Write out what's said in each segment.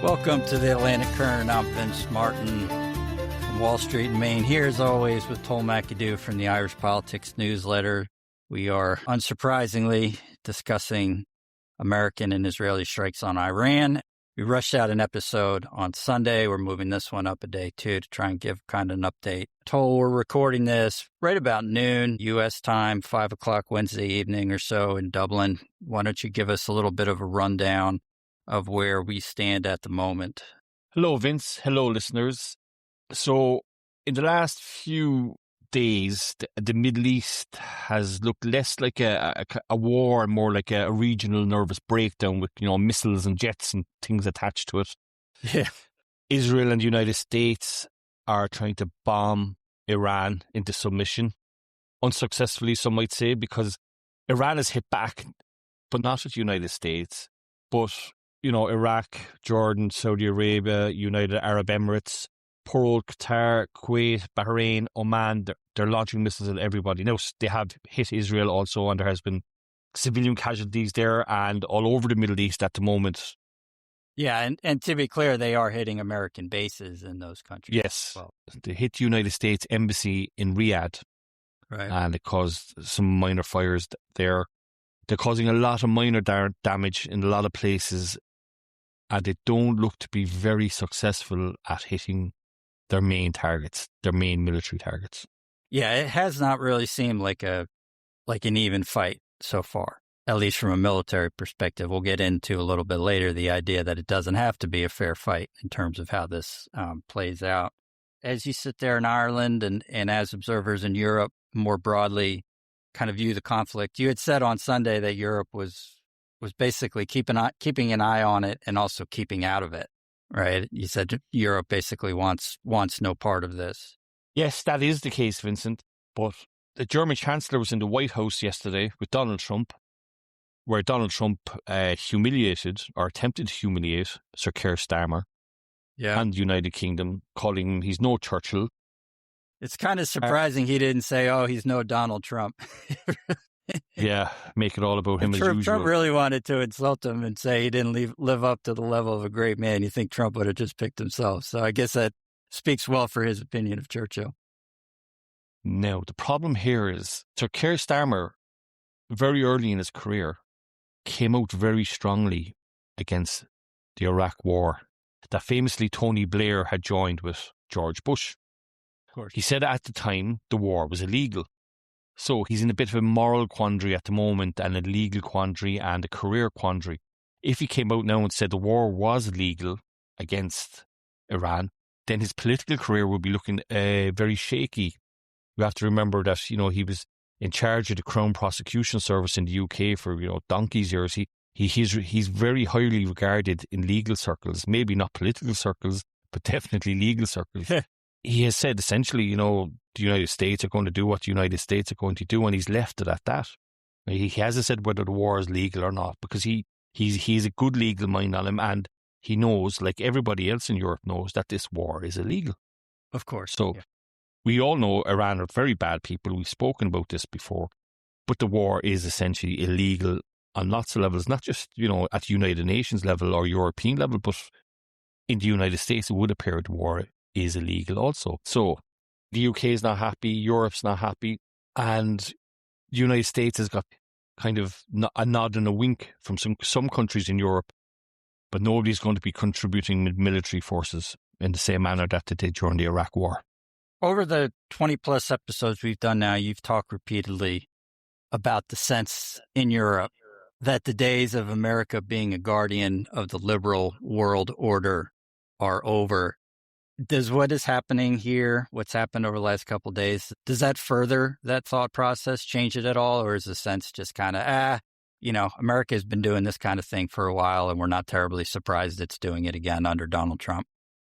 Welcome to the Atlantic Current. I'm Vince Martin from Wall Street in Maine. Here, as always, with Tull McAdoo from the Irish Politics newsletter. We are, unsurprisingly, discussing American and Israeli strikes on Iran. We rushed out an episode on Sunday. We're moving this one up a day, too, to try and give kind of an update. Tull, we're recording this right about noon, U.S. time, 5 o'clock Wednesday evening or so in Dublin. Why don't you give us a little bit of a rundown of where we stand at the moment? Hello, Vince. Hello, listeners. So, in the last few days, the Middle East has looked less like a war and more like a regional nervous breakdown with, missiles and jets and things attached to it. Yeah. Israel and the United States are trying to bomb Iran into submission. Unsuccessfully, some might say, because Iran has hit back, but not at the United States, but Iraq, Jordan, Saudi Arabia, United Arab Emirates, poor old Qatar, Kuwait, Bahrain, Oman, they're launching missiles at everybody. Now, they have hit Israel also, and there has been civilian casualties there and all over the Middle East at the moment. Yeah, and to be clear, they are hitting American bases in those countries. Yes, well, they hit the United States Embassy in Riyadh, right, and it caused some minor fires there. They're causing a lot of minor damage in a lot of places, and they don't look to be very successful at hitting their main targets, their main military targets. Yeah, it has not really seemed like an even fight so far, at least from a military perspective. We'll get into a little bit later the idea that it doesn't have to be a fair fight in terms of how this plays out. As you sit there in Ireland and as observers in Europe more broadly kind of view the conflict, you had said on Sunday that Europe was basically keeping an eye on it and also keeping out of it, right? You said Europe basically wants no part of this. Yes, that is the case, Vincent. But the German Chancellor was in the White House yesterday with Donald Trump, where Donald Trump humiliated or attempted to humiliate Sir Keir Starmer and the United Kingdom, calling him he's no Churchill. It's kind of surprising he didn't say, oh, he's no Donald Trump. Yeah, make it all about him as usual. Trump really wanted to insult him and say he didn't live up to the level of a great man. You think Trump would have just picked himself. So I guess that speaks well for his opinion of Churchill. Now, the problem here is Sir Keir Starmer, very early in his career, came out very strongly against the Iraq war that famously Tony Blair had joined with George Bush. Of course. He said at the time the war was illegal. So he's in a bit of a moral quandary at the moment, and a legal quandary and a career quandary. If he came out now and said the war was legal against Iran, then his political career would be looking very shaky. You have to remember that, he was in charge of the Crown Prosecution Service in the UK for, donkey's years. He's very highly regarded in legal circles, maybe not political circles, but definitely legal circles. He has said essentially, the United States are going to do what the United States are going to do, and he's left it at that. He hasn't said whether the war is legal or not, because he's a good legal mind on him, and he knows, like everybody else in Europe knows, that this war is illegal. Of course. So we all know Iran are very bad people. We've spoken about this before, but the war is essentially illegal on lots of levels, not just, at the United Nations level or European level, but in the United States, it would appear the war is illegal also. So the UK is not happy, Europe's not happy, and the United States has got kind of a nod and a wink from some countries in Europe, but nobody's going to be contributing military forces in the same manner that they did during the Iraq war. Over the 20-plus episodes we've done now, you've talked repeatedly about the sense in Europe that the days of America being a guardian of the liberal world order are over. Does what is happening here, what's happened over the last couple of days, does that further that thought process, change it at all? Or is the sense just kind of, America has been doing this kind of thing for a while and we're not terribly surprised it's doing it again under Donald Trump?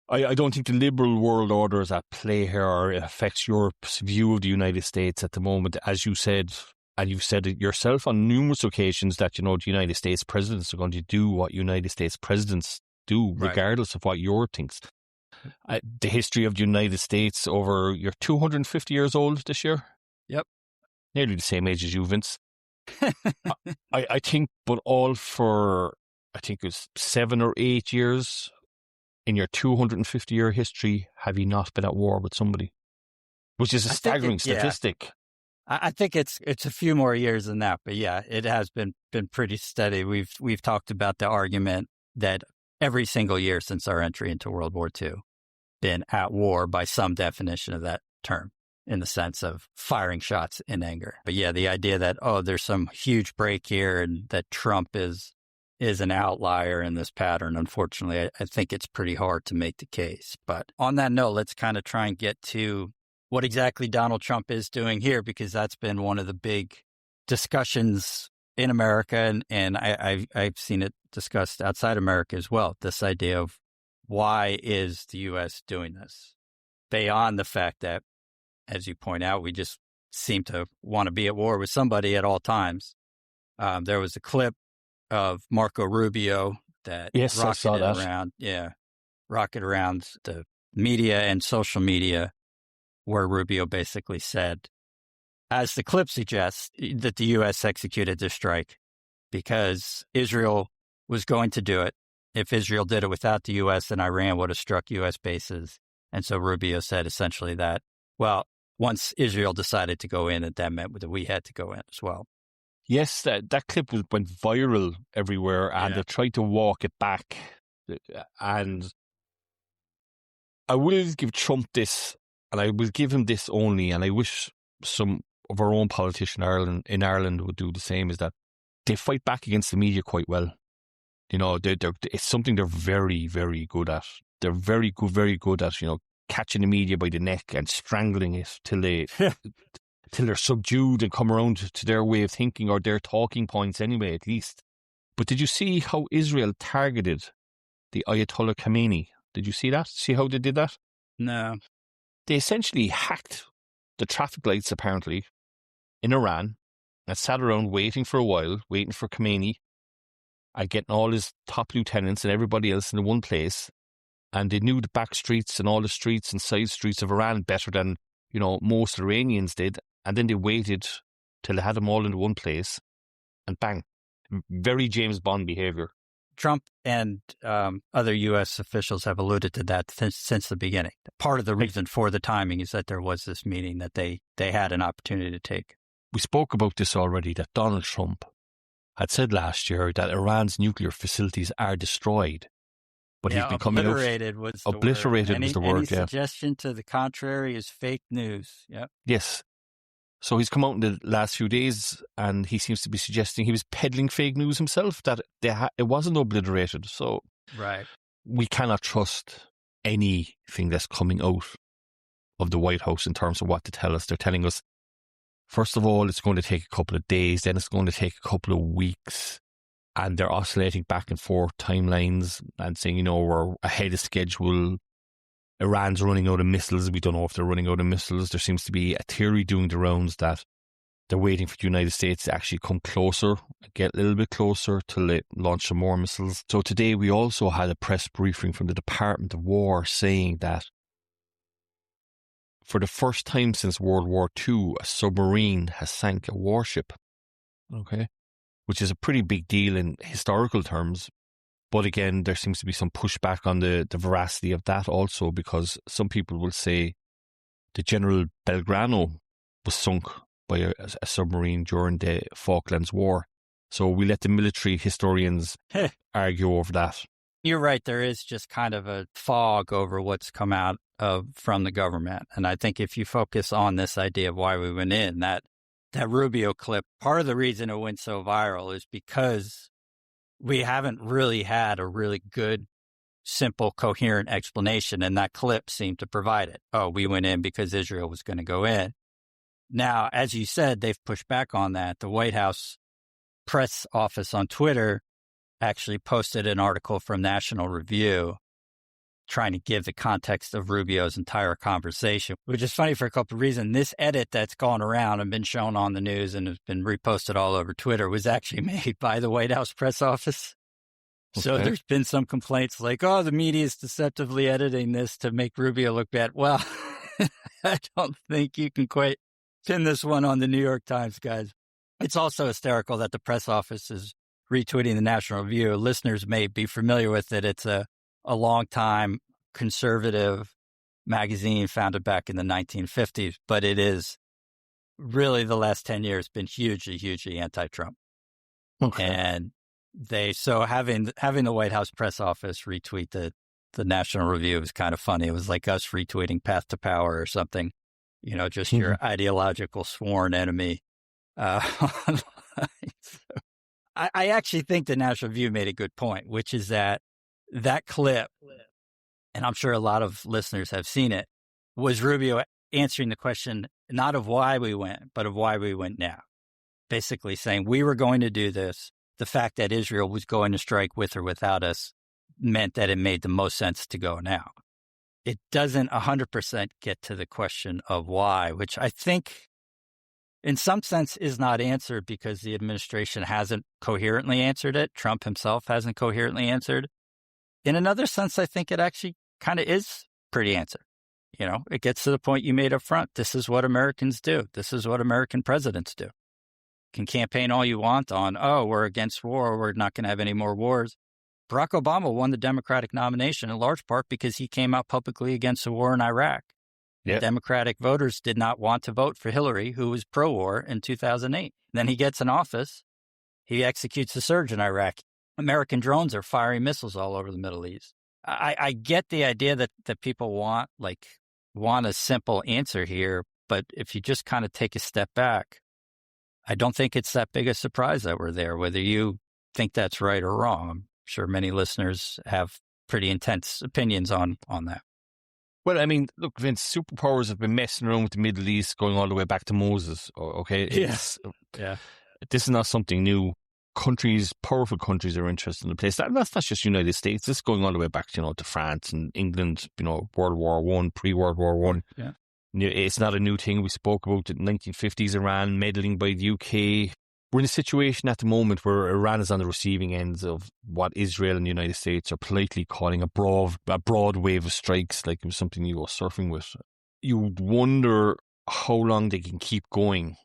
I don't think the liberal world order is at play here, or it affects Europe's view of the United States at the moment. As you said, and you've said it yourself on numerous occasions, that, the United States presidents are going to do what United States presidents do, regardless of what Europe thinks. The history of the United States you're 250 years old this year? Yep. Nearly the same age as you, Vince. I think, but all for, I think it was 7 or 8 years in your 250-year history have you not been at war with somebody? Which is a staggering statistic. I think it's a few more years than that, but yeah, it has been pretty steady. We've talked about the argument that every single year since our entry into World War II, been at war by some definition of that term, in the sense of firing shots in anger. But yeah, the idea that, there's some huge break here and that Trump is an outlier in this pattern, unfortunately, I think it's pretty hard to make the case. But on that note, let's kind of try and get to what exactly Donald Trump is doing here, because that's been one of the big discussions in America, and I've seen it discussed outside America as well, this idea of why is the U.S. doing this? Beyond the fact that, as you point out, we just seem to want to be at war with somebody at all times. There was a clip of Marco Rubio that rocketed around the media and social media, where Rubio basically said, as the clip suggests, that the U.S. executed this strike because Israel was going to do it. If Israel did it without the U.S., then Iran would have struck U.S. bases. And so Rubio said essentially that, well, once Israel decided to go in, that meant that we had to go in as well. Yes, that clip went viral everywhere, and they tried to walk it back. And I will give Trump this, and I will give him this only, and I wish some of our own politicians in Ireland would do the same, is that they fight back against the media quite well. You know, it's something they're very, very good at. They're very good at, catching the media by the neck and strangling it till they're subdued and come around to their way of thinking, or their talking points anyway, at least. But did you see how Israel targeted the Ayatollah Khamenei? Did you see that? See how they did that? No. They essentially hacked the traffic lights, apparently, in Iran, and sat around waiting for a while, waiting for Khamenei, and getting all his top lieutenants and everybody else in one place. And they knew the back streets and all the streets and side streets of Iran better than, most Iranians did. And then they waited till they had them all in one place, and bang. Very James Bond behavior. Trump and other U.S. officials have alluded to that since the beginning. Part of the reason for the timing is that there was this meeting that they had an opportunity to take. We spoke about this already, that Donald Trump had said last year that Iran's nuclear facilities are destroyed. But he's been coming obliterated out. Was the obliterated word. was the word, Any suggestion to the contrary is fake news. Yep. Yes. So he's come out in the last few days, and he seems to be suggesting he was peddling fake news himself, that it wasn't obliterated. So right, we cannot trust anything that's coming out of the White House in terms of what to tell us. They're telling us, first of all, it's going to take a couple of days, then it's going to take a couple of weeks, and they're oscillating back and forth timelines and saying, we're ahead of schedule. Iran's running out of missiles. We don't know if they're running out of missiles. There seems to be a theory doing the rounds that they're waiting for the United States to actually come closer, get a little bit closer till they launch some more missiles. So today we also had a press briefing from the Department of War saying that for the first time since World War II, a submarine has sank a warship. Okay. Which is a pretty big deal in historical terms. But again, there seems to be some pushback on the veracity of that also, because some people will say the General Belgrano was sunk by a submarine during the Falklands War. So we let the military historians argue over that. You're right. There is just kind of a fog over what's come out from the government. And I think if you focus on this idea of why we went in, that Rubio clip, part of the reason it went so viral is because we haven't really had a really good, simple, coherent explanation, and that clip seemed to provide it. Oh, we went in because Israel was going to go in. Now, as you said, they've pushed back on that. The White House press office on Twitter actually posted an article from National Review trying to give the context of Rubio's entire conversation, which is funny for a couple of reasons. This edit that's gone around and been shown on the news and has been reposted all over Twitter was actually made by the White House press office. Okay. So there's been some complaints like, the media is deceptively editing this to make Rubio look bad. Well, I don't think you can quite pin this one on the New York Times, guys. It's also hysterical that the press office is retweeting the National Review. Listeners may be familiar with it. It's a a long time conservative magazine founded back in the 1950s, but it is really the last 10 years been hugely anti-Trump. Okay. And so having the White House press office retweet the National Review was kind of funny. It was like us retweeting Path to Power or something, just your ideological sworn enemy. I actually think the National Review made a good point, which is that clip, and I'm sure a lot of listeners have seen it, was Rubio answering the question not of why we went, but of why we went now. Basically saying we were going to do this. The fact that Israel was going to strike with or without us meant that it made the most sense to go now. It doesn't 100% get to the question of why, which I think in some sense is not answered because the administration hasn't coherently answered it. Trump himself hasn't coherently answered. In another sense, I think it actually kind of is pretty answered. It gets to the point you made up front. This is what Americans do. This is what American presidents do. Can campaign all you want on, we're against war, we're not going to have any more wars. Barack Obama won the Democratic nomination in large part because he came out publicly against the war in Iraq. Yep. Democratic voters did not want to vote for Hillary, who was pro-war in 2008. Then he gets in office. He executes the surge in Iraq. American drones are firing missiles all over the Middle East. I get the idea that people want a simple answer here, but if you just kind of take a step back, I don't think it's that big a surprise that we're there, whether you think that's right or wrong. I'm sure many listeners have pretty intense opinions on that. Well, I mean, look, Vince, superpowers have been messing around with the Middle East going all the way back to Moses, okay? This is not something new. Powerful countries are interested in the place. That's not just United States. This is going all the way back, to France and England, World War I, pre-World War I. Yeah. It's not a new thing. We spoke about the 1950s Iran meddling by the UK. We're in a situation at the moment where Iran is on the receiving ends of what Israel and the United States are politely calling a broad wave of strikes, like it was something you go surfing with. You'd wonder how long they can keep going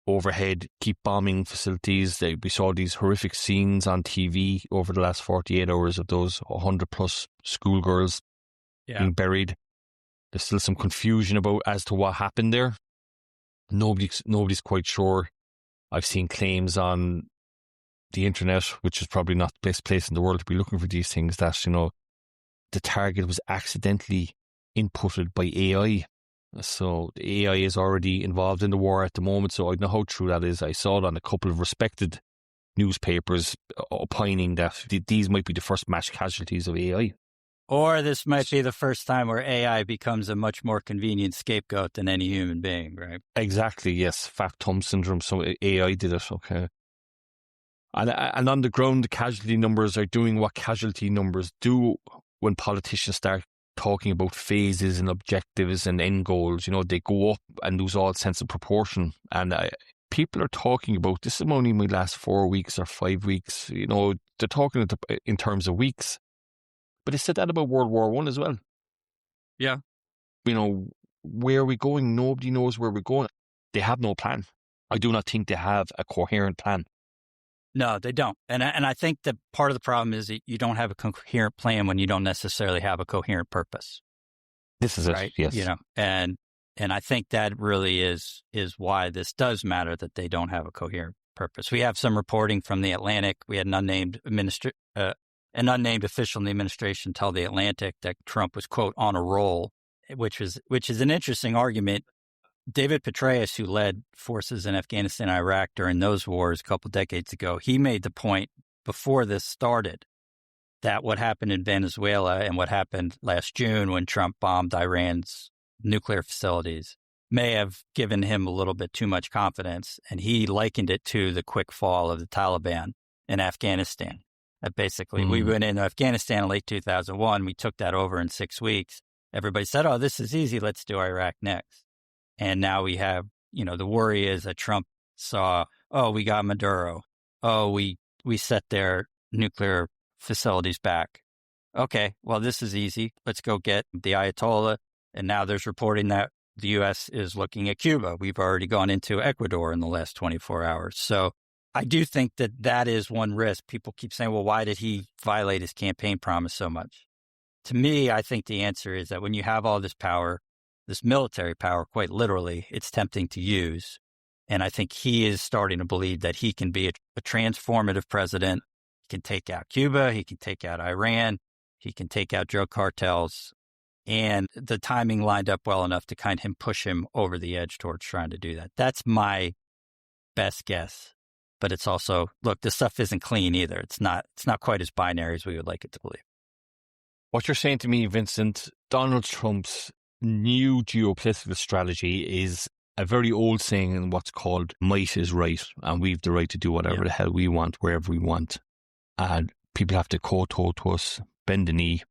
overhead, keep bombing facilities. We saw these horrific scenes on TV over the last 48 hours of those 100 plus schoolgirls being buried. There's still some confusion as to what happened there. Nobody's quite sure. I've seen claims on the internet, which is probably not the best place in the world to be looking for these things, that, the target was accidentally inputted by AI. So the AI is already involved in the war at the moment, so I don't know how true that is. I saw it on a couple of respected newspapers opining that these might be the first mass casualties of AI. Or this might be the first time where AI becomes a much more convenient scapegoat than any human being, right? Exactly, yes. Fat thumb syndrome, so AI did it, okay. And on the ground, the casualty numbers are doing what casualty numbers do when politicians start talking about phases and objectives and end goals. They go up and lose all sense of proportion. And people are talking about, this only might last 4 weeks or 5 weeks. They're talking in terms of weeks. But they said that about World War I as well. Yeah. Where are we going? Nobody knows where we're going. They have no plan. I do not think they have a coherent plan. No, they don't. And I think that part of the problem is that you don't have a coherent plan when you don't necessarily have a coherent purpose. This is right? It, yes. And I think that really is why this does matter, that they don't have a coherent purpose. We have some reporting from the Atlantic. We had an unnamed official in the administration tell the Atlantic that Trump was, quote, on a roll, which is an interesting argument. David Petraeus, who led forces in Afghanistan and Iraq during those wars a couple decades ago, he made the point before this started that what happened in Venezuela and what happened last June when Trump bombed Iran's nuclear facilities may have given him a little bit too much confidence. And he likened it to the quick fall of the Taliban in Afghanistan. Basically, we went into Afghanistan in late 2001. We took that over in 6 weeks. Everybody said, oh, this is easy. Let's do Iraq next. And now we have, the worry is that Trump saw, oh, we got Maduro. Oh, we set their nuclear facilities back. Okay, well, this is easy. Let's go get the Ayatollah. And now there's reporting that the U.S. is looking at Cuba. We've already gone into Ecuador in the last 24 hours. So I do think that is one risk. People keep saying, well, why did he violate his campaign promise so much? To me, I think the answer is that when you have all this power, this military power, quite literally, it's tempting to use. And I think he is starting to believe that he can be a transformative president. He can take out Cuba. He can take out Iran. He can take out drug cartels. And the timing lined up well enough to kind of push him over the edge towards trying to do that. That's my best guess. But it's also, look, this stuff isn't clean either. It's not quite as binary as we would like it to believe. What you're saying to me, Vincent, Donald Trump's new geopolitical strategy is a very old saying in what's called might is right, and we've the right to do whatever the hell we want, wherever we want. And people have to kowtow to us, bend the knee,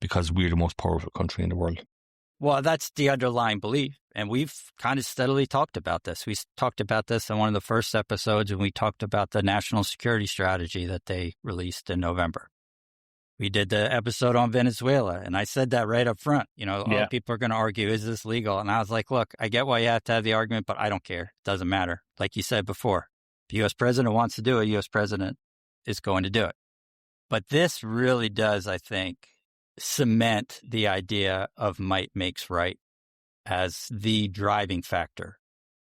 because we're the most powerful country in the world. Well, that's the underlying belief. And we've kind of steadily talked about this. We talked about this in one of the first episodes, and we talked about the national security strategy that they released in November. We did the episode on Venezuela, and I said that right up front. People are going to argue, is this legal? And I was like, look, I get why you have to have the argument, but I don't care. It doesn't matter. Like you said before, if the U.S. president wants to do it, U.S. president is going to do it. But this really does, I think, cement the idea of might makes right as the driving factor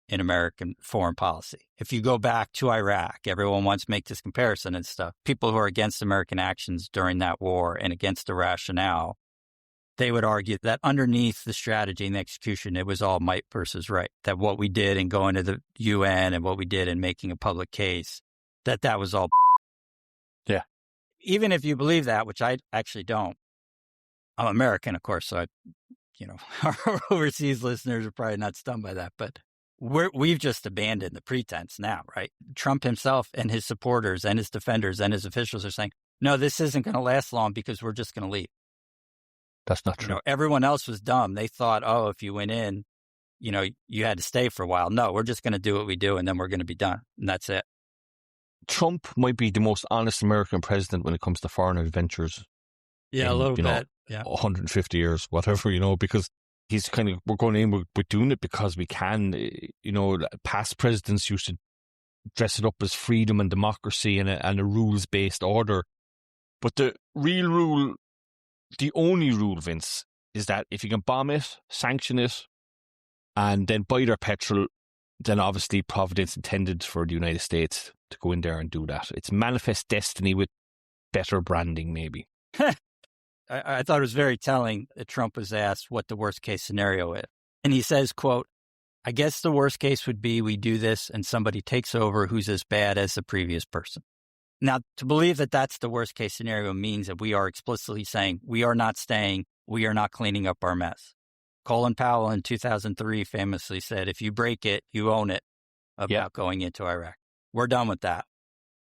in American foreign policy. If you go back to Iraq, everyone wants to make this comparison and stuff. People who are against American actions during that war and against the rationale, they would argue that underneath the strategy and the execution, it was all might versus right. That what we did in going to the UN and what we did in making a public case, that was all. Yeah. Even if you believe that, which I actually don't. I'm American, of course, so our overseas listeners are probably not stunned by that, but we've just abandoned the pretense now, right? Trump himself and his supporters and his defenders and his officials are saying, no, this isn't going to last long because we're just going to leave. That's not true. Everyone else was dumb. They thought, if you went in, you had to stay for a while. No, we're just going to do what we do and then we're going to be done. And that's it. Trump might be the most honest American president when it comes to foreign adventures. Yeah, a little bit. Yeah. 150 years, whatever, because he's we're going in, we're doing it because we can. Past presidents used to dress it up as freedom and democracy and a rules-based order. But the real rule, the only rule, Vince, is that if you can bomb it, sanction it, and then buy their petrol, then obviously Providence intended for the United States to go in there and do that. It's manifest destiny with better branding, maybe. I thought it was very telling that Trump was asked what the worst case scenario is. And he says, quote, I guess the worst case would be we do this and somebody takes over who's as bad as the previous person. Now, to believe that that's the worst case scenario means that we are explicitly saying we are not staying, we are not cleaning up our mess. Colin Powell in 2003 famously said, if you break it, you own it about going into Iraq. We're done with that.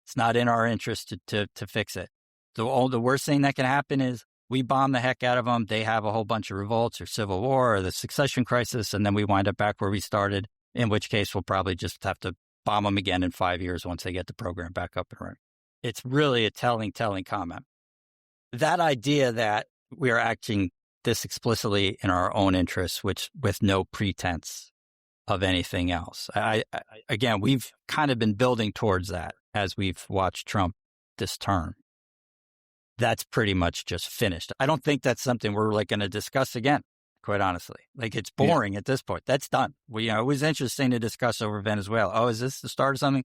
It's not in our interest to fix it. The worst thing that can happen is we bomb the heck out of them. They have a whole bunch of revolts or civil war or the succession crisis, and then we wind up back where we started, in which case we'll probably just have to bomb them again in 5 years once they get the program back up and running. It's really a telling comment. That idea that we are acting this explicitly in our own interests, which with no pretense of anything else. Again, we've kind of been building towards that as we've watched Trump this term. That's pretty much just finished. I don't think that's something we're going to discuss again, quite honestly. It's boring at this point. That's done. It was interesting to discuss over Venezuela. Oh, is this the start of something?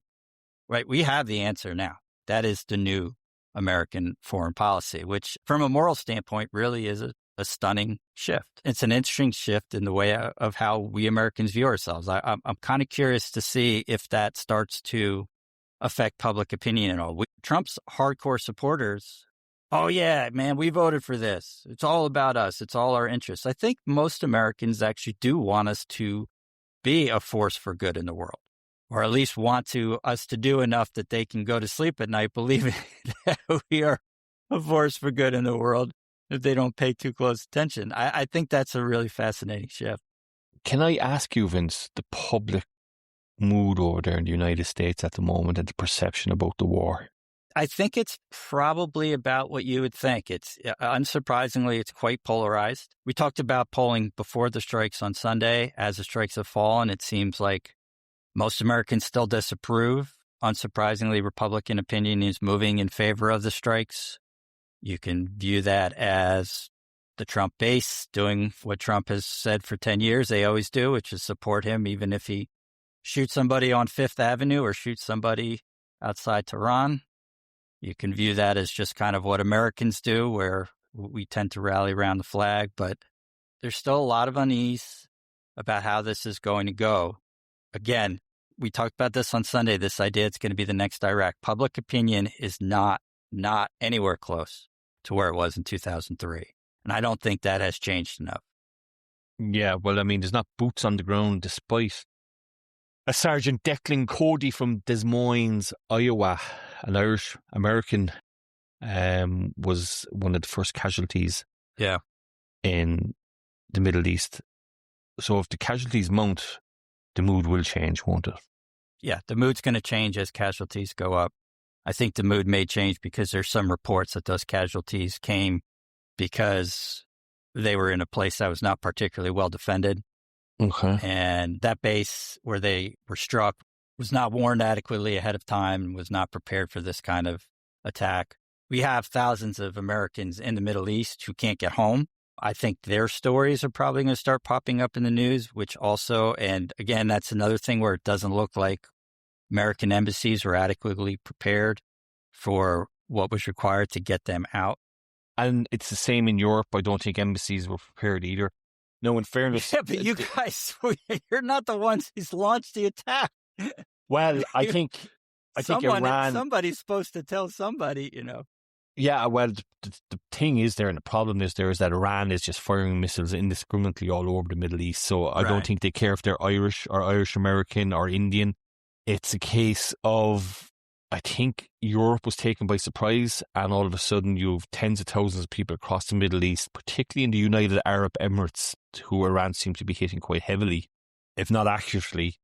Right. We have the answer now. That is the new American foreign policy, which from a moral standpoint really is a stunning shift. It's an interesting shift in the way of how we Americans view ourselves. I'm kind of curious to see if that starts to affect public opinion at all. Trump's hardcore supporters, oh yeah, man, we voted for this. It's all about us. It's all our interests. I think most Americans actually do want us to be a force for good in the world, or at least want us to do enough that they can go to sleep at night believing that we are a force for good in the world if they don't pay too close attention. I think that's a really fascinating shift. Can I ask you, Vince, the public mood over there in the United States at the moment and the perception about the war? I think it's probably about what you would think. It's unsurprisingly, it's quite polarized. We talked about polling before the strikes on Sunday. As the strikes have fallen, it seems like most Americans still disapprove. unsurprisingly, Republican opinion is moving in favor of the strikes. You can view that as the Trump base doing what Trump has said for 10 years they always do, which is support him even if he shoots somebody on Fifth Avenue or shoots somebody outside Tehran. You can view that as just kind of what Americans do, where we tend to rally around the flag, but there's still a lot of unease about how this is going to go. Again, we talked about this on Sunday, this idea it's going to be the next Iraq. Public opinion is not anywhere close to where it was in 2003. And I don't think that has changed enough. Yeah, well, I mean, there's not boots on the ground despite a Sergeant Declan Cody from Des Moines, Iowa, an Irish American, was one of the first casualties in the Middle East. So if the casualties mount, the mood will change, won't it? Yeah, the mood's going to change as casualties go up. I think the mood may change because there's some reports that those casualties came because they were in a place that was not particularly well defended. Okay. And that base where they were struck was not warned adequately ahead of time and was not prepared for this kind of attack. We have thousands of Americans in the Middle East who can't get home. I think their stories are probably going to start popping up in the news, which also, and again, that's another thing where it doesn't look like American embassies were adequately prepared for what was required to get them out. And it's the same in Europe. I don't think embassies were prepared either. No, in fairness. Yeah, but you guys, you're not the ones who's launched the attack. Well, I think Iran. Somebody's supposed to tell somebody, you know. Yeah, well, the thing is there, and the problem is there, is that Iran is just firing missiles indiscriminately all over the Middle East. So I don't think they care if they're Irish or Irish American or Indian. It's a case of, I think Europe was taken by surprise, and all of a sudden you have tens of thousands of people across the Middle East, particularly in the United Arab Emirates, who Iran seems to be hitting quite heavily, if not accurately.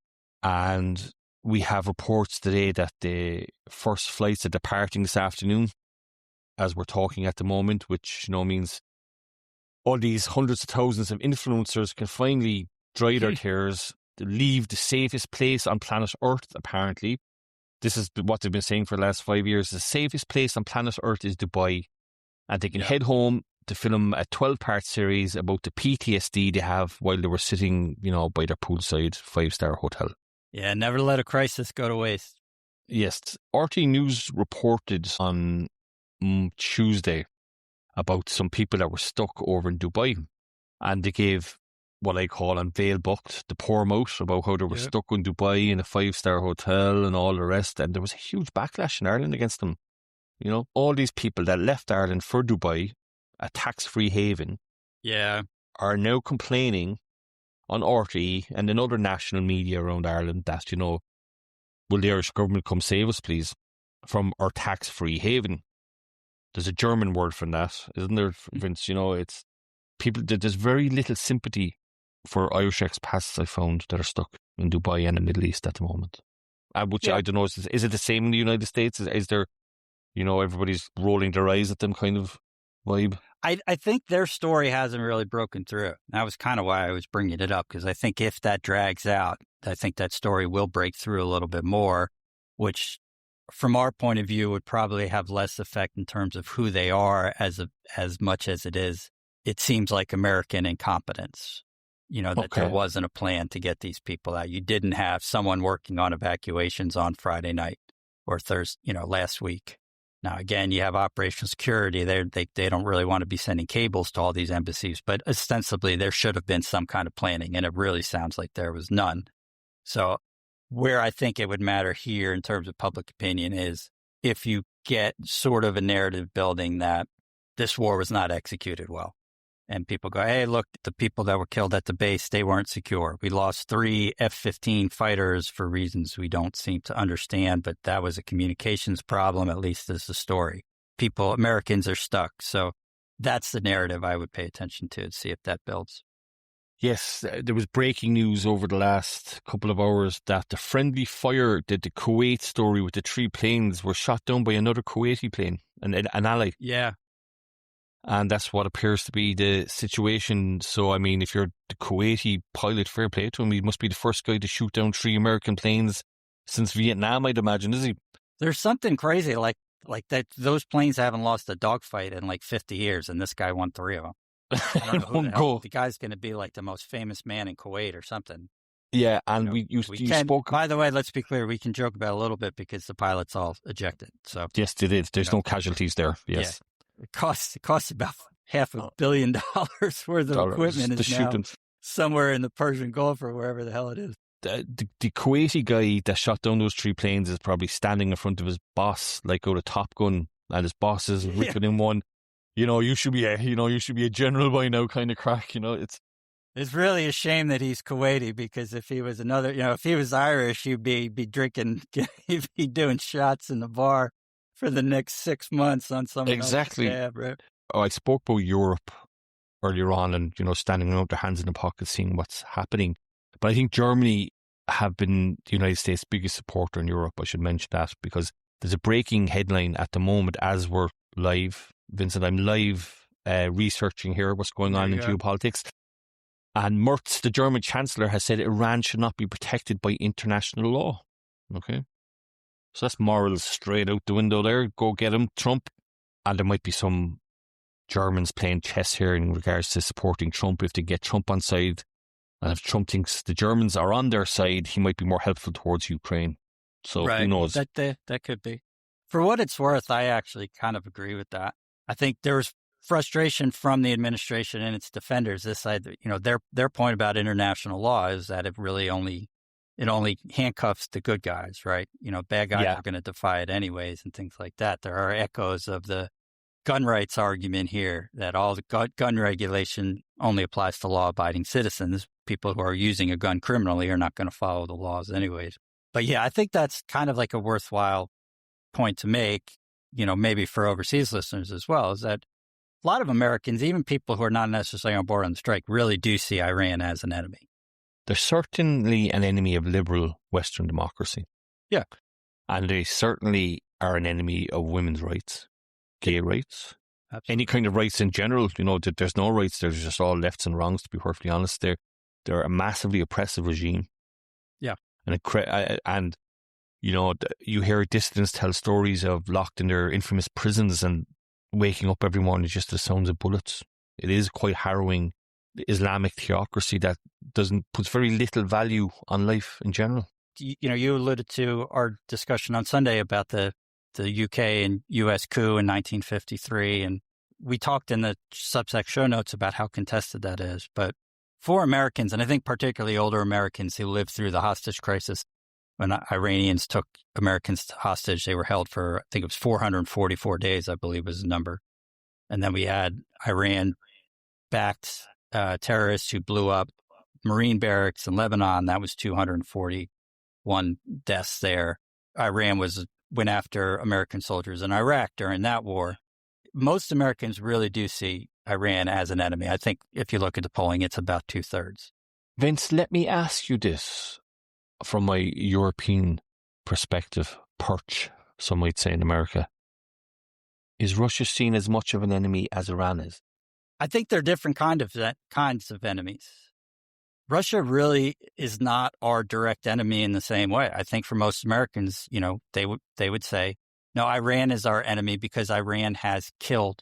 And we have reports today that the first flights are departing this afternoon, as we're talking at the moment, which, you know, means all these hundreds of thousands of influencers can finally dry their tears, leave the safest place on planet Earth, apparently. This is what they've been saying for the last 5 years. The safest place on planet Earth is Dubai. And they can head home to film a 12-part series about the PTSD they have while they were sitting, you know, by their poolside 5-star hotel. Yeah, never let a crisis go to waste. Yes. RT News reported on Tuesday about some people that were stuck over in Dubai. And they gave what I call unveil-bucked, the poor mouth about how they were stuck in Dubai in a 5-star hotel and all the rest. And there was a huge backlash in Ireland against them. You know, all these people that left Ireland for Dubai, a tax-free haven, are now complaining on RTE and in other national media around Ireland that, you know, will the Irish government come save us, please, from our tax-free haven? There's a German word for that, isn't there, Vince? You know, it's people, there's very little sympathy for Irish expats, I found, that are stuck in Dubai and the Middle East at the moment. Which I don't know, is it the same in the United States? Is there, you know, everybody's rolling their eyes at them kind of vibe? I think their story hasn't really broken through. That was kind of why I was bringing it up, because I think if that drags out, I think that story will break through a little bit more, which from our point of view would probably have less effect in terms of who they are as much as it seems like American incompetence. You know, that there wasn't a plan to get these people out. You didn't have someone working on evacuations on Friday night or Thursday, you know, last week. Now, again, you have operational security. They don't really want to be sending cables to all these embassies, but ostensibly there should have been some kind of planning, and it really sounds like there was none. So where I think it would matter here in terms of public opinion is if you get sort of a narrative building that this war was not executed well. And people go, hey, look, the people that were killed at the base, they weren't secure. We lost 3 F-15 fighters for reasons we don't seem to understand, but that was a communications problem, at least as the story. Americans are stuck. So that's the narrative I would pay attention to see if that builds. Yes, there was breaking news over the last couple of hours that the friendly fire, the Kuwait story with the 3 planes, were shot down by another Kuwaiti plane, an ally. Yeah. And that's what appears to be the situation. So, I mean, if you're the Kuwaiti pilot, fair play to him. He must be the first guy to shoot down 3 American planes since Vietnam, I'd imagine, is he? There's something crazy like that. Those planes haven't lost a dogfight in like 50 years, and this guy won 3 of them. I don't know who the hell. The guy's going to be like the most famous man in Kuwait or something. Yeah, and you spoke. By the way, let's be clear. We can joke about it a little bit because the pilots all ejected. So yes, they did. There's no casualties there. Yes, yeah. It costs about $500 million worth of equipment is now somewhere in the Persian Gulf or wherever the hell it is. The Kuwaiti guy that shot down those 3 planes is probably standing in front of his boss, like out of Top Gun, and his boss is ripping him one. You should be a general by now, kind of crack. It's really a shame that he's Kuwaiti, because if he was if he was Irish, he'd be drinking, he'd be doing shots in the bar for the next 6 months on someone else's tab, right? Oh, I spoke about Europe earlier on, and standing out their hands in the pockets, seeing what's happening. But I think Germany have been the United States' biggest supporter in Europe. I should mention that, because there's a breaking headline at the moment as we're live. Vincent, I'm live researching here what's going on in geopolitics. And Merz, the German Chancellor, has said Iran should not be protected by international law. Okay. So that's morals straight out the window there. Go get him, Trump. And there might be some Germans playing chess here in regards to supporting Trump. If they get Trump on side, and if Trump thinks the Germans are on their side, he might be more helpful towards Ukraine. So who knows? That could be. For what it's worth, I actually kind of agree with that. I think there was frustration from the administration and its defenders this side. Their point about international law is that it really only handcuffs the good guys, right? Bad guys are going to defy it anyways and things like that. There are echoes of the gun rights argument here, that all the gun regulation only applies to law-abiding citizens. People who are using a gun criminally are not going to follow the laws anyways. But yeah, I think that's kind of like a worthwhile point to make, maybe for overseas listeners as well, is that a lot of Americans, even people who are not necessarily on board on the strike, really do see Iran as an enemy. They're certainly an enemy of liberal Western democracy. Yeah. And they certainly are an enemy of women's rights, gay rights, any kind of rights in general. There's no rights. There's just all lefts and wrongs, to be perfectly honest. They're a massively oppressive regime. Yeah. And you hear dissidents tell stories of locked in their infamous prisons and waking up every morning just to the sounds of bullets. It is quite harrowing. The Islamic theocracy that puts very little value on life in general. You alluded to our discussion on Sunday about the UK and US coup in 1953, and we talked in the Substack show notes about how contested that is. But for Americans, and I think particularly older Americans who lived through the hostage crisis, when Iranians took Americans hostage, they were held for, I think it was 444 days, I believe was the number. And then we had Iran-backed terrorists who blew up Marine barracks in Lebanon. That was 241 deaths there. Iran went after American soldiers in Iraq during that war. Most Americans really do see Iran as an enemy. I think if you look at the polling, it's about 2/3. Vince, let me ask you this from my European perspective, perch, some might say in America. Is Russia seen as much of an enemy as Iran is? I think they're different kinds of enemies. Russia really is not our direct enemy in the same way. I think for most Americans, they would say, no, Iran is our enemy because Iran has killed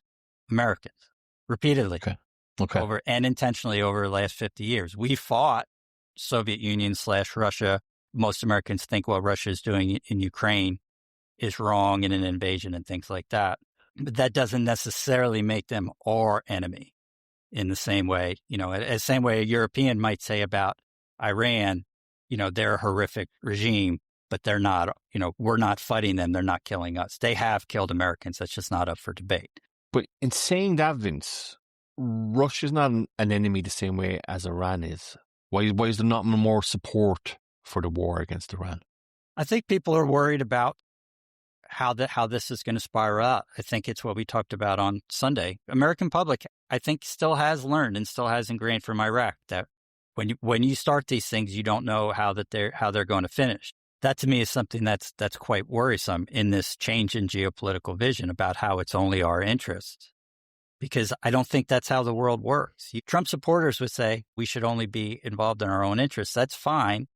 Americans repeatedly. Okay. And intentionally over the last 50 years. We fought Soviet Union / Russia. Most Americans think what Russia is doing in Ukraine is wrong in an invasion and things like that. But that doesn't necessarily make them our enemy in the same way. The same way a European might say about Iran, they're a horrific regime, but they're not, we're not fighting them. They're not killing us. They have killed Americans. That's just not up for debate. But in saying that, Vince, Russia's not an enemy the same way as Iran is. Why is there not more support for the war against Iran? I think people are worried about how this is going to spiral out. I think it's what we talked about on Sunday. American public, I think, still has learned and still has ingrained from Iraq that when you start these things, you don't know how they're going to finish. That to me is something that's quite worrisome in this change in geopolitical vision about how it's only our interests. Because I don't think that's how the world works. Trump supporters would say we should only be involved in our own interests. That's fine.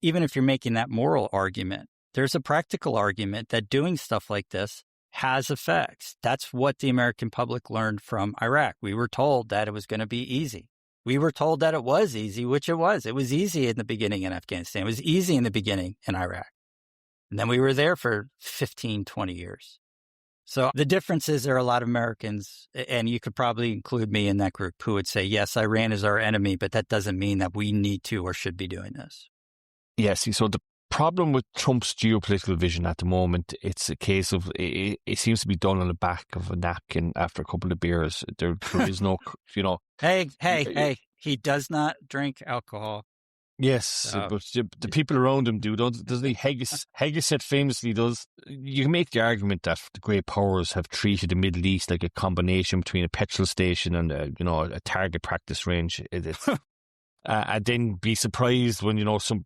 even if you're making that moral argument, there's a practical argument that doing stuff like this has effects. That's what the American public learned from Iraq. We were told that it was going to be easy. We were told that it was easy, which it was. It was easy in the beginning in Afghanistan. It was easy in the beginning in Iraq. And then we were there for 15, 20 years. So the difference is there are a lot of Americans, and you could probably include me in that group, who would say, yes, Iran is our enemy, but that doesn't mean that we need to or should be doing this. Yes, so the problem with Trump's geopolitical vision at the moment, it's a case of it seems to be done on the back of a napkin after a couple of beers. There is no, Hey, he does not drink alcohol. Yes, but the people around him do, doesn't he? Haggis said famously does. You can make the argument that the great powers have treated the Middle East like a combination between a petrol station and a target practice range. And then be surprised when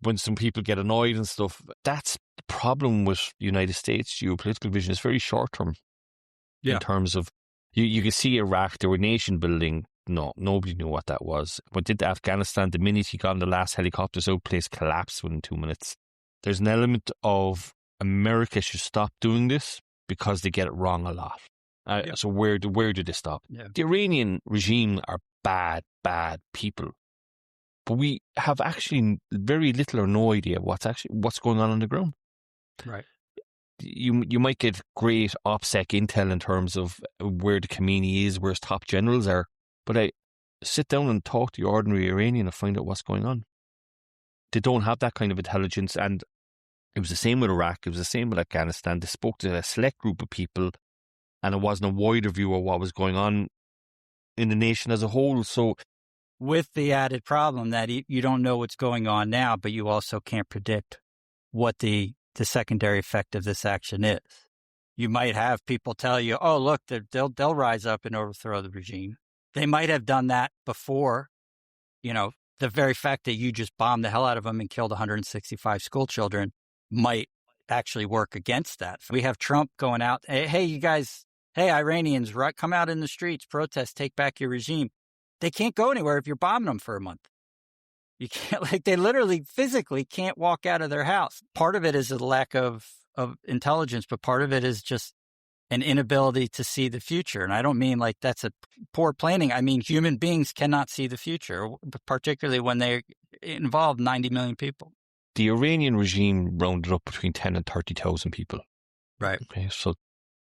when some people get annoyed and stuff. That's the problem with the United States geopolitical vision. It's very short term. In terms of you can see Iraq, they were nation building. No, nobody knew what that was. What did Afghanistan? The minute he got on the last helicopters out, place collapsed within 2 minutes. There's an element of America should stop doing this because they get it wrong a lot. So where do they stop? Yeah. The Iranian regime are bad people. But we have actually very little or no idea what's going on the ground. Right. You might get great OPSEC intel in terms of where the Khamenei is, where his top generals are, but I sit down and talk to the ordinary Iranian and find out what's going on. They don't have that kind of intelligence, and it was the same with Iraq, it was the same with Afghanistan. They spoke to a select group of people, and it wasn't a wider view of what was going on in the nation as a whole. So, with the added problem that you don't know what's going on now, but you also can't predict what the secondary effect of this action is. You might have people tell you, oh, look, they'll rise up and overthrow the regime. They might have done that before. The very fact that you just bombed the hell out of them and killed 165 school children might actually work against that. We have Trump going out, hey, you guys, hey, Iranians, come out in the streets, protest, take back your regime. They can't go anywhere if you're bombing them for a month. You can't, they literally physically can't walk out of their house. Part of it is a lack of intelligence, but part of it is just an inability to see the future. And I don't mean like that's a poor planning. I mean, human beings cannot see the future, particularly when they involve 90 million people. The Iranian regime rounded up between 10 and 30,000 people. Right. Okay, so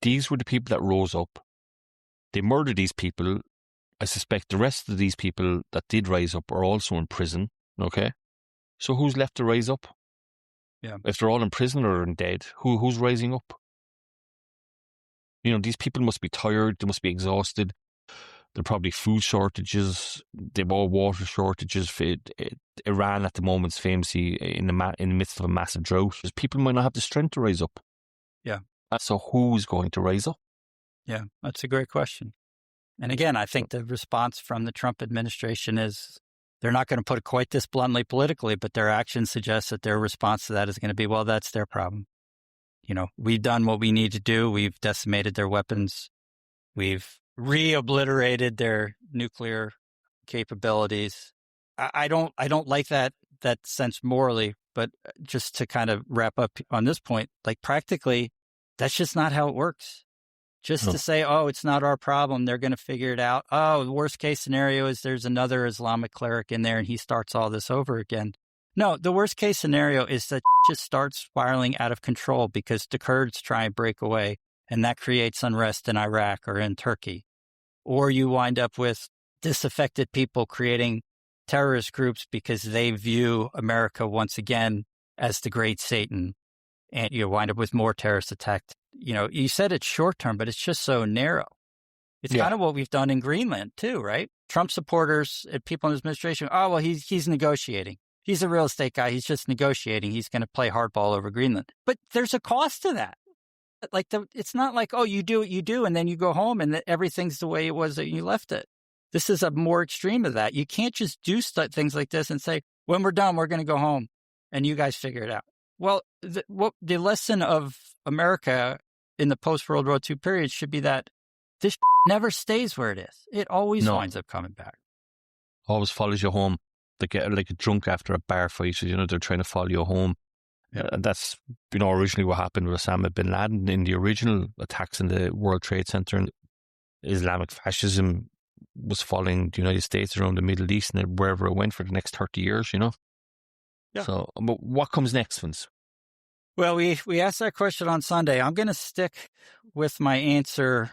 these were the people that rose up. They murdered these people. I suspect the rest of these people that did rise up are also in prison. Okay. So who's left to rise up? Yeah. If they're all in prison or dead, who's rising up? These people must be tired. They must be exhausted. There are probably food shortages. They've all water shortages. Iran at the moment is famously in the midst of a massive drought. People might not have the strength to rise up. Yeah. So who's going to rise up? Yeah, that's a great question. And again, I think the response from the Trump administration is they're not going to put it quite this bluntly politically, but their actions suggest that their response to that is going to be, well, that's their problem. We've done what we need to do. We've decimated their weapons. We've re-obliterated their nuclear capabilities. I don't like that sense morally, but just to kind of wrap up on this point, like practically, that's just not how it works. Just to say, oh, it's not our problem, they're going to figure it out. Oh, the worst case scenario is there's another Islamic cleric in there and he starts all this over again. No, the worst case scenario is that just starts spiraling out of control because the Kurds try and break away, and that creates unrest in Iraq or in Turkey. Or you wind up with disaffected people creating terrorist groups because they view America once again as the great Satan, and you wind up with more terrorist attacks. You said it's short term, but it's just so narrow. It's kind of what we've done in Greenland too, right? Trump supporters and people in his administration, oh, well, he's negotiating. He's a real estate guy. He's just negotiating. He's going to play hardball over Greenland. But there's a cost to that. It's not like, oh, you do what you do and then you go home and everything's the way it was that you left it. This is a more extreme of that. You can't just do things like this and say, when we're done, we're going to go home and you guys figure it out. Well, the lesson of America in the post-World War II period should be that this never stays where it is. It always winds up coming back. Always follows you home. like a drunk after a bar fight. You know, they're trying to follow you home. And that's, you know, originally what happened with Osama bin Laden in the original attacks in the World Trade Center. And Islamic fascism was following the United States around the Middle East and wherever it went for the next 30 years, you know? Yeah. So, but what comes next, Vince? Well, we asked that question on Sunday. I'm going to stick with my answer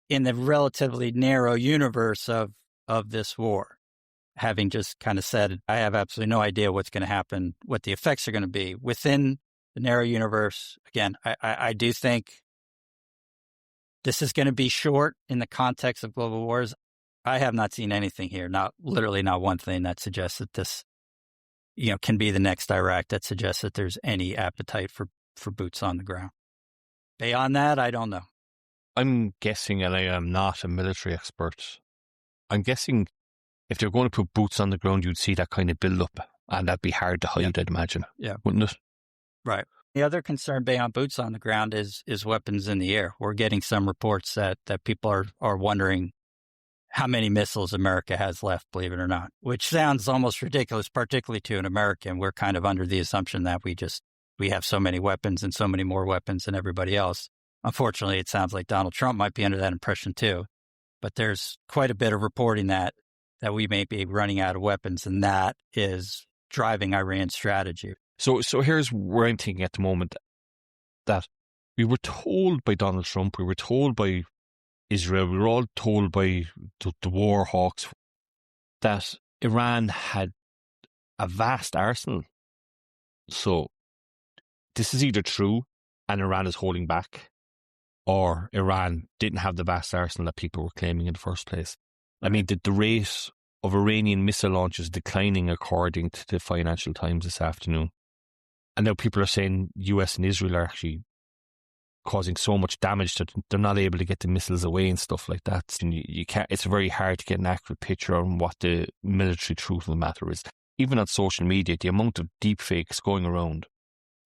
in the relatively narrow universe of this war. Having just kind of said, I have absolutely no idea what's going to happen, what the effects are going to be within the narrow universe. Again, I do think this is going to be short in the context of global wars. I have not seen anything here, not one thing that suggests that this, you know, can be the next Iraq, that suggests that there's any appetite for boots on the ground. Beyond that, I don't know. I'm guessing, and I am not a military expert, I'm guessing if they're going to put boots on the ground, you'd see that kind of build-up, and that'd be hard to hide, I'd imagine. Yeah. Wouldn't it? Right. The other concern beyond boots on the ground is weapons in the air. We're getting some reports that people are wondering how many missiles America has left, believe it or not, which sounds almost ridiculous, particularly to an American. We're kind of under the assumption that we have so many weapons and so many more weapons than everybody else. Unfortunately, it sounds like Donald Trump might be under that impression too. But there's quite a bit of reporting that we may be running out of weapons, and that is driving Iran's strategy. So here's where I'm thinking at the moment, that we were told by Donald Trump, we were told by Israel, we were all told by the war hawks that Iran had a vast arsenal. So this is either true and Iran is holding back, or Iran didn't have the vast arsenal that people were claiming in the first place. I mean, the rate of Iranian missile launches declining according to the Financial Times this afternoon. And now people are saying US and Israel are actually causing so much damage that they're not able to get the missiles away and stuff like that. And you can't, it's very hard to get an accurate picture on what the military truth of the matter is. Even on social media, the amount of deep fakes going around.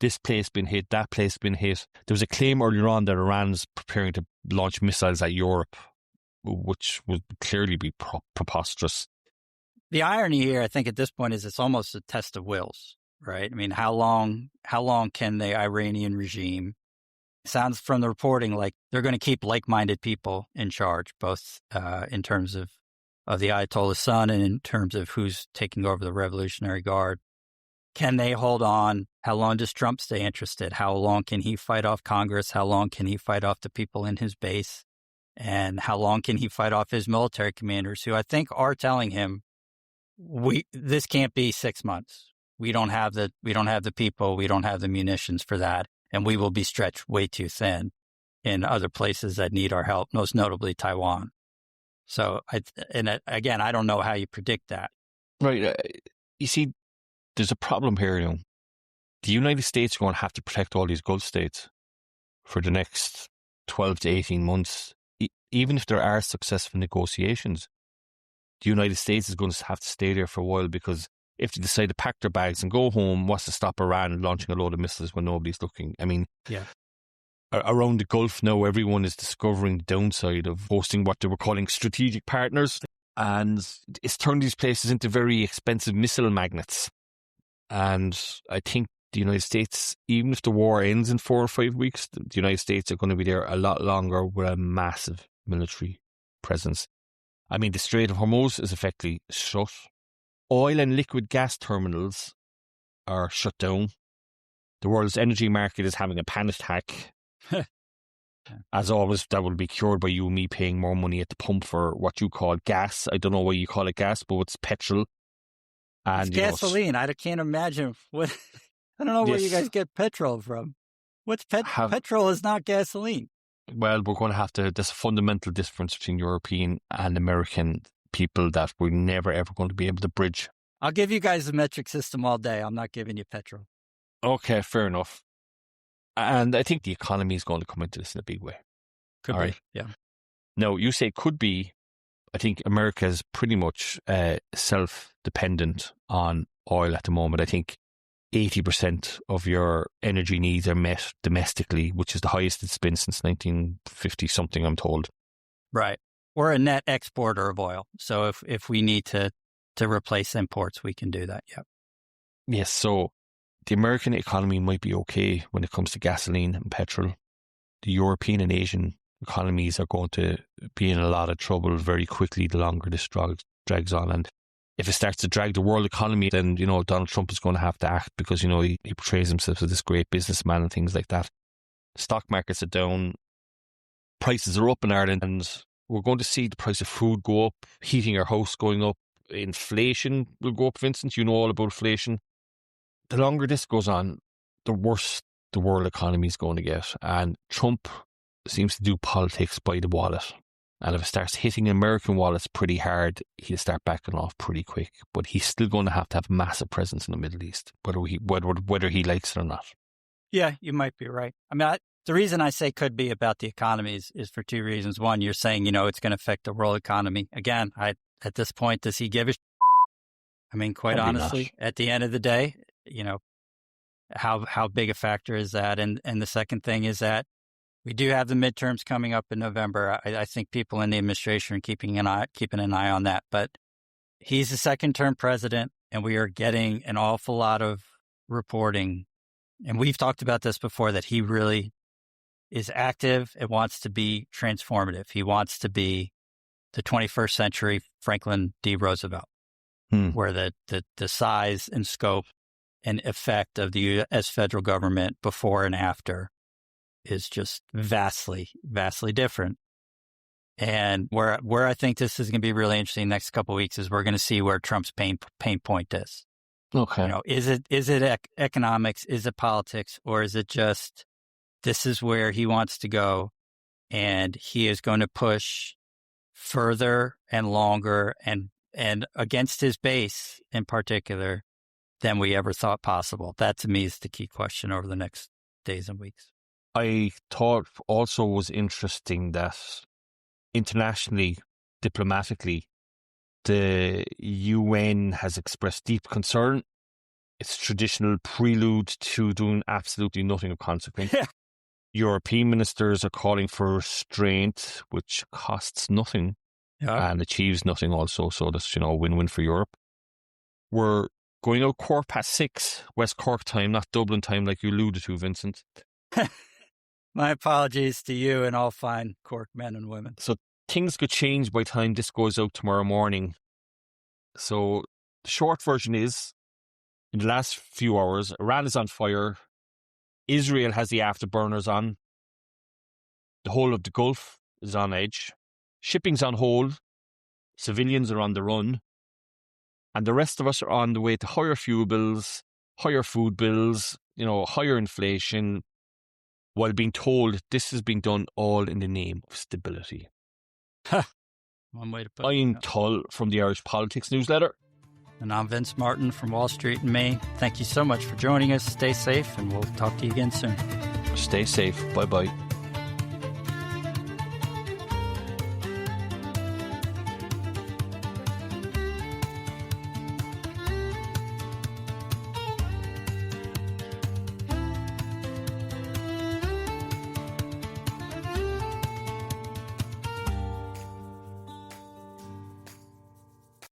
This place been hit, that place been hit. There was a claim earlier on that Iran's preparing to launch missiles at Europe, which would clearly be preposterous. The irony here, I think, at this point is it's almost a test of wills, right? I mean, how long can the Iranian regime? Sounds from the reporting like they're going to keep like-minded people in charge, both in terms of the Ayatollah's son and in terms of who's taking over the Revolutionary Guard. Can they hold on? How long does Trump stay interested? How long can he fight off Congress? How long can he fight off the people in his base? And how long can he fight off his military commanders, who I think are telling him, this can't be 6 months. We don't have the people, we don't have the munitions for that, and we will be stretched way too thin in other places that need our help, most notably Taiwan. So, again, I don't know how you predict that. Right. You see, there's a problem here, you know. The United States are going to have to protect all these Gulf states for the next 12 to 18 months. Even if there are successful negotiations, the United States is going to have to stay there for a while, because if they decide to pack their bags and go home, what's to stop Iran launching a load of missiles when nobody's looking? I mean, yeah. Around the Gulf now, everyone is discovering the downside of hosting what they were calling strategic partners, and it's turned these places into very expensive missile magnets. And I think the United States, even if the war ends in 4 or 5 weeks, the United States are going to be there a lot longer with a massive military presence. I mean, the Strait of Hormuz is effectively shut. Oil and liquid gas terminals are shut down. The world's energy market is having a panic attack. As always, that will be cured by you and me paying more money at the pump for what you call gas. I don't know why you call it gas, but it's petrol. And it's gasoline. I can't imagine what. I don't know where you guys get petrol from. What's petrol is not gasoline. Well, we're going to have to. There's a fundamental difference between European and American people that we're never ever going to be able to bridge. I'll give you guys the metric system all day. I'm not giving you petrol. Okay, fair enough. And I think the economy is going to come into this in a big way. Could all be, right. Yeah. No, you say could be. I think America is pretty much self-dependent on oil at the moment. I think 80% of your energy needs are met domestically, which is the highest it's been since 1950-something, I'm told. Right. We're a net exporter of oil. So if we need to to replace imports, we can do that. Yep. Yes, so the American economy might be okay when it comes to gasoline and petrol. The European and Asian economies are going to be in a lot of trouble very quickly the longer this drags on. And if it starts to drag the world economy, then, Donald Trump is going to have to act because, he portrays himself as this great businessman and things like that. Stock markets are down. Prices are up in Ireland, and we're going to see the price of food go up, heating our house going up, inflation will go up, Vincent. You know all about inflation. The longer this goes on, the worse the world economy is going to get. And Trump seems to do politics by the wallet. And if it starts hitting American wallets pretty hard, he'll start backing off pretty quick. But he's still going to have a massive presence in the Middle East, whether he likes it or not. Yeah, you might be right. I mean, the reason I say could be about the economies is for two reasons. One, you're saying, it's going to affect the world economy. Again, at this point, does he give a I mean, quite Probably honestly, not. at the end of the day, how big a factor is that? And the second thing is that we do have the midterms coming up in November. I think people in the administration are keeping an eye on that. But he's a second-term president, and we are getting an awful lot of reporting. And we've talked about this before, that he really is active and wants to be transformative. He wants to be the 21st century Franklin D. Roosevelt, where the size and scope and effect of the U.S. federal government before and after is just vastly, vastly different. And where I think this is going to be really interesting next couple of weeks is we're going to see where Trump's pain point is. Okay. Is it economics? Is it politics? Or is it just this is where he wants to go, and he is going to push further and longer and against his base in particular than we ever thought possible? That to me is the key question over the next days and weeks. I thought also was interesting that internationally, diplomatically, the UN has expressed deep concern. It's traditional prelude to doing absolutely nothing of consequence. Yeah. European ministers are calling for restraint, which costs nothing and achieves nothing also. So that's, a win-win for Europe. We're going out 6:15 West Cork time, not Dublin time like you alluded to, Vincent. My apologies to you and all fine Cork men and women. So things could change by the time this goes out tomorrow morning. So the short version is, in the last few hours, Iran is on fire. Israel has the afterburners on. The whole of the Gulf is on edge. Shipping's on hold. Civilians are on the run. And the rest of us are on the way to higher fuel bills, higher food bills, higher inflation, while being told this is being done all in the name of stability. One way to put it. I'm Tull from the Irish Politics Newsletter. And I'm Vince Martin from Wall Street in Maine. Thank you so much for joining us. Stay safe, and we'll talk to you again soon. Stay safe. Bye-bye.